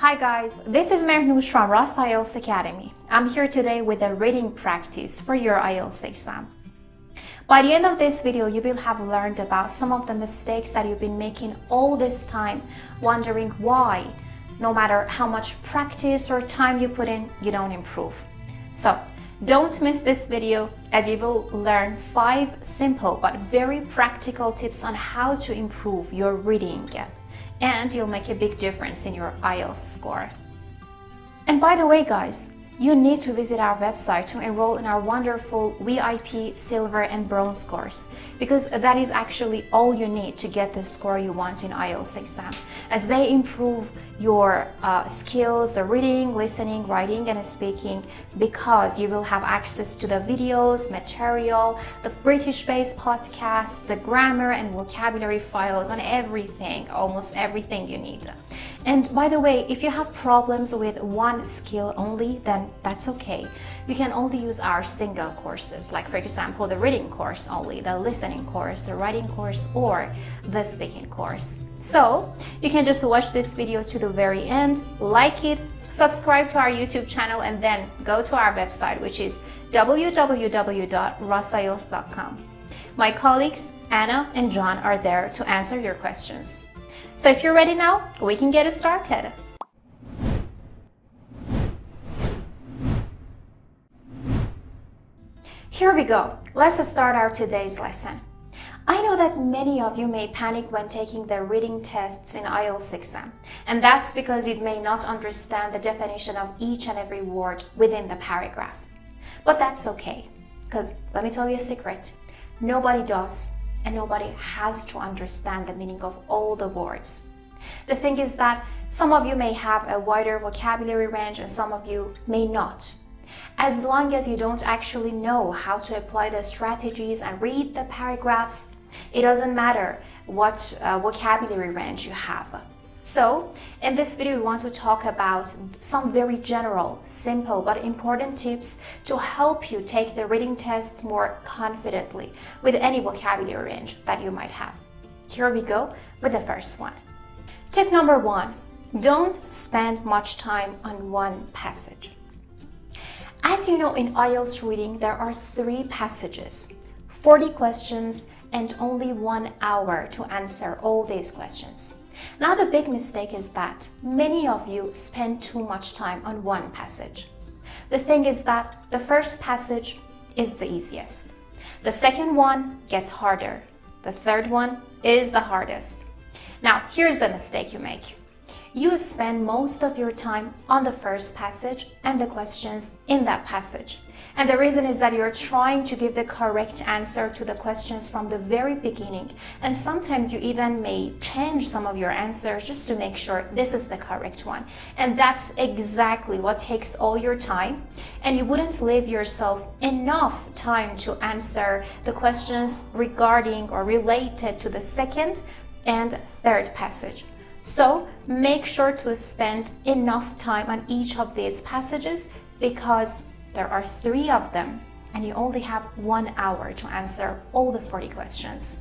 Hi guys, this is Mernoush from Ross IELTS Academy. I'm here today with a reading practice for your IELTS exam. By the end of this video, you will have learned about some of the mistakes that you've been making all this time, wondering why, no matter how much practice or time you put in, you don't improve. So, don't miss this video as you will learn 5 simple but very practical tips on how to improve your reading. And you'll make a big difference in your IELTS score. And by the way guys, you need to visit our website to enroll in our wonderful VIP, Silver and Bronze course, because that is actually all you need to get the score you want in IELTS exam, as they improve your skills, the reading, listening, writing and speaking, because you will have access to the videos, material, the British-based podcasts, the grammar and vocabulary files and everything, almost everything you need. And by the way, if you have problems with one skill only, then that's okay. You can only use our single courses, like for example, the reading course only, the listening course, the writing course, or the speaking course. So you can just watch this video to the very end, like it, subscribe to our YouTube channel, and then go to our website, which is www.rossielts.com. My colleagues, Anna and John, are there to answer your questions. So if you're ready now, we can get started. Here we go. Let's start our today's lesson. I know that many of you may panic when taking the reading tests in IELTS exam, and that's because you may not understand the definition of each and every word within the paragraph. But that's okay, because let me tell you a secret. Nobody does. And nobody has to understand the meaning of all the words. The thing is that some of you may have a wider vocabulary range and some of you may not. As long as you don't actually know how to apply the strategies and read the paragraphs, it doesn't matter what vocabulary range you have. So, in this video, we want to talk about some very general, simple, but important tips to help you take the reading tests more confidently with any vocabulary range that you might have. Here we go with the first one. Tip number 1, don't spend much time on one passage. As you know, in IELTS reading, there are 3 passages, 40 questions, and only 1 hour to answer all these questions. Now the big mistake is that many of you spend too much time on one passage. The thing is that the first passage is the easiest. The second one gets harder. The third one is the hardest. Now here's the mistake you make. You spend most of your time on the first passage and the questions in that passage. And the reason is that you're trying to give the correct answer to the questions from the very beginning. And sometimes you even may change some of your answers just to make sure this is the correct one. And that's exactly what takes all your time. And you wouldn't leave yourself enough time to answer the questions regarding or related to the second and third passage. So make sure to spend enough time on each of these passages, because there are 3 of them and you only have 1 hour to answer all the 40 questions.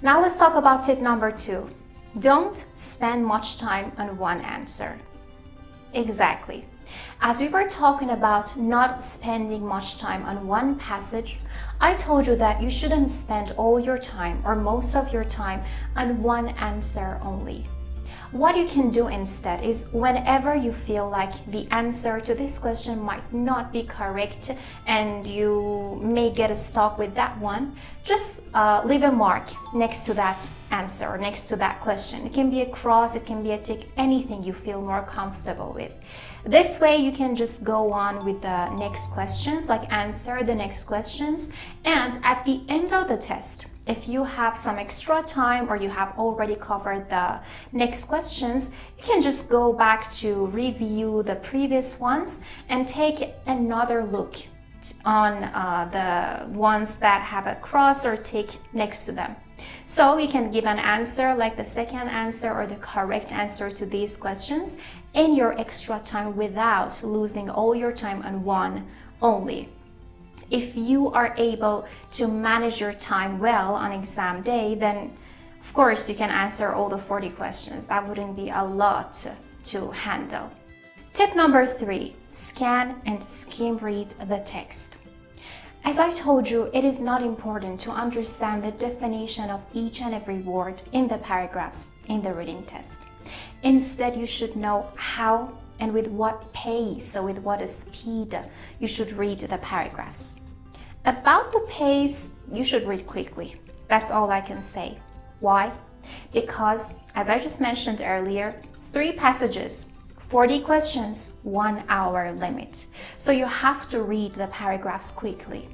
Now let's talk about tip number 2. Don't spend much time on one answer. Exactly. As we were talking about not spending much time on one passage, I told you that you shouldn't spend all your time or most of your time on one answer only. What you can do instead is, whenever you feel like the answer to this question might not be correct and you may get stuck with that one, just leave a mark next to that answer or next to that question. It can be a cross, it can be a tick, anything you feel more comfortable with. This way you can just go on with the next questions, like answer the next questions, and at the end of the test, if you have some extra time or you have already covered the next questions, you can just go back to review the previous ones and take another look on the ones that have a cross or tick next to them. So you can give an answer like the second answer or the correct answer to these questions in your extra time without losing all your time on one only. If you are able to manage your time well on exam day, then of course you can answer all the 40 questions. That wouldn't be a lot to handle. Tip number 3, scan and skim read the text. As I told you, it is not important to understand the definition of each and every word in the paragraphs in the reading test. Instead, you should know how and with what pace, so with what speed you should read the paragraphs. About the pace, you should read quickly. That's all I can say. Why? Because, as I just mentioned earlier, 3 passages, 40 questions, 1 hour limit. So you have to read the paragraphs quickly.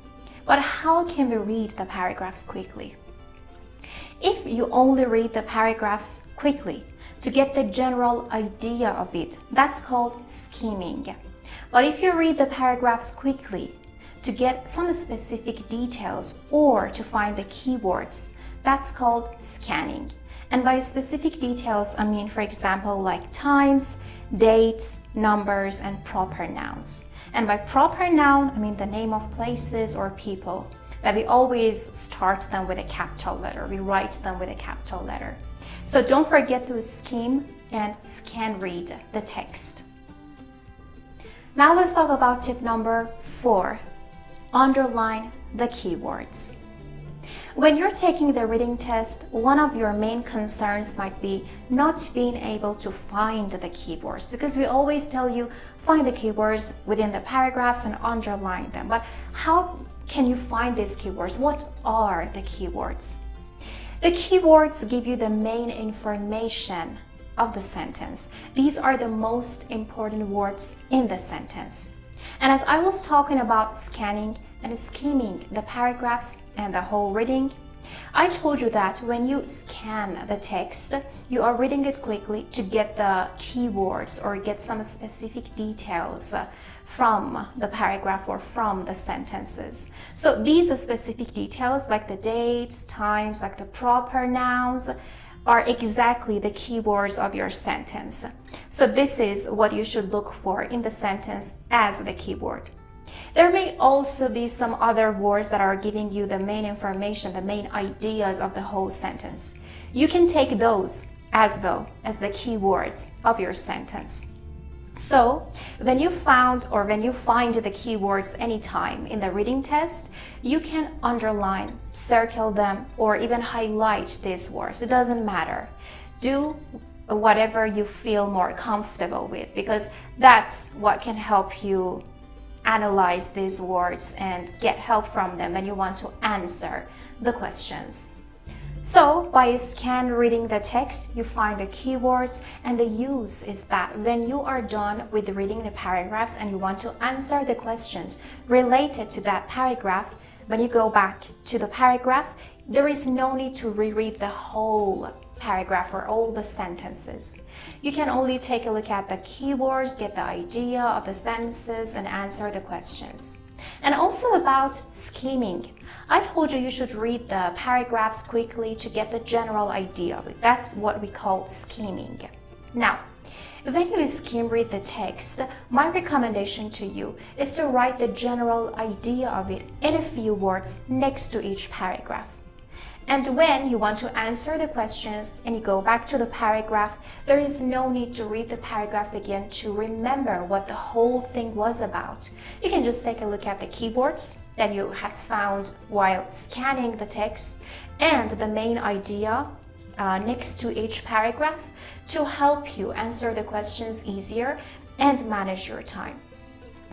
But how can we read the paragraphs quickly? If you only read the paragraphs quickly to get the general idea of it, that's called skimming. But if you read the paragraphs quickly to get some specific details or to find the keywords, that's called scanning. And by specific details, I mean, for example, like times, dates, numbers, and proper nouns. And by proper noun, I mean the name of places or people, that we always start them with a capital letter. We write them with a capital letter. So don't forget to skim and scan read the text. Now let's talk about tip number 4. Underline the keywords. When you're taking the reading test, one of your main concerns might be not being able to find the keywords, because we always tell you find the keywords within the paragraphs and underline them. But how can you find these keywords? What are the keywords? The keywords give you the main information of the sentence. These are the most important words in the sentence. And as I was talking about scanning and skimming the paragraphs and the whole reading, I told you that when you scan the text, you are reading it quickly to get the keywords or get some specific details from the paragraph or from the sentences. So these specific details, like the dates, times, like the proper nouns, are exactly the keywords of your sentence. So this is what you should look for in the sentence as the keyword. There may also be some other words that are giving you the main information, the main ideas of the whole sentence. You can take those as well as the keywords of your sentence. So when you find the keywords anytime in the reading test, you can underline, circle them, or even highlight these words. It doesn't matter. Do whatever you feel more comfortable with, because that's what can help you analyze these words and get help from them when you want to answer the questions. So by scan reading the text, you find the keywords, and the use is that when you are done with reading the paragraphs and you want to answer the questions related to that paragraph, when you go back to the paragraph, there is no need to reread the whole paragraph or all the sentences. You can only take a look at the keywords, get the idea of the sentences, and answer the questions. And also about skimming, I told you you should read the paragraphs quickly to get the general idea of it. That's what we call skimming. Now, when you skim read the text, my recommendation to you is to write the general idea of it in a few words next to each paragraph. And when you want to answer the questions and you go back to the paragraph, there is no need to read the paragraph again to remember what the whole thing was about. You can just take a look at the keywords that you had found while scanning the text and the main idea next to each paragraph to help you answer the questions easier and manage your time.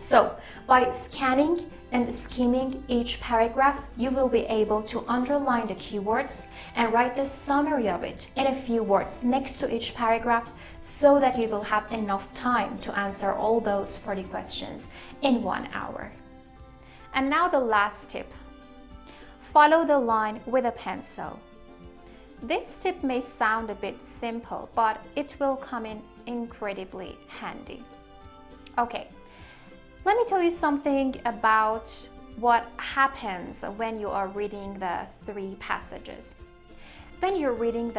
So by scanning and skimming each paragraph, you will be able to underline the keywords and write the summary of it in a few words next to each paragraph, so that you will have enough time to answer all those 40 questions in 1 hour. And now the last tip. Follow the line with a pencil. This tip may sound a bit simple, but it will come in incredibly handy. Okay. Let me tell you something about what happens when you are reading the 3 passages. When you're reading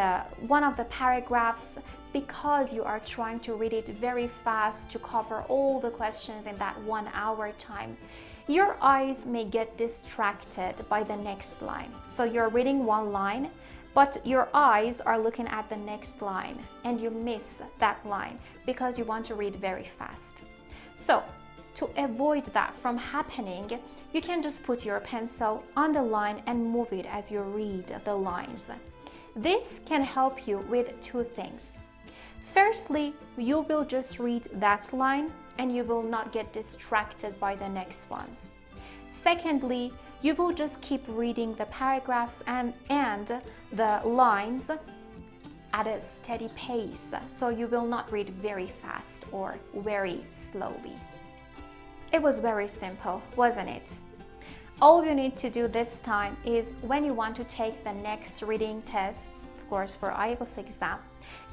one of the paragraphs, because you are trying to read it very fast to cover all the questions in that 1 hour time, your eyes may get distracted by the next line. So you're reading one line but your eyes are looking at the next line and you miss that line because you want to read very fast. So to avoid that from happening, you can just put your pencil on the line and move it as you read the lines. This can help you with two things. Firstly, you will just read that line and you will not get distracted by the next ones. Secondly, you will just keep reading the paragraphs and the lines at a steady pace, so you will not read very fast or very slowly. It was very simple, wasn't it? All you need to do this time is when you want to take the next reading test, of course for IELTS exam,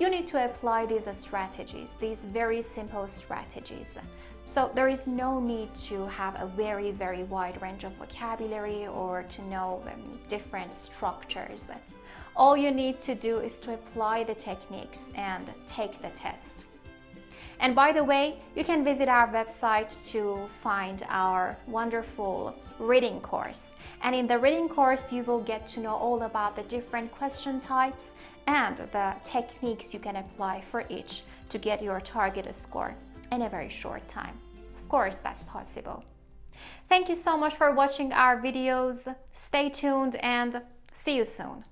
you need to apply these strategies, these very simple strategies. So there is no need to have a very, very wide range of vocabulary or to know different structures. All you need to do is to apply the techniques and take the test. And by the way, you can visit our website to find our wonderful reading course. And in the reading course, you will get to know all about the different question types and the techniques you can apply for each to get your target score in a very short time. Of course, that's possible. Thank you so much for watching our videos. Stay tuned and see you soon.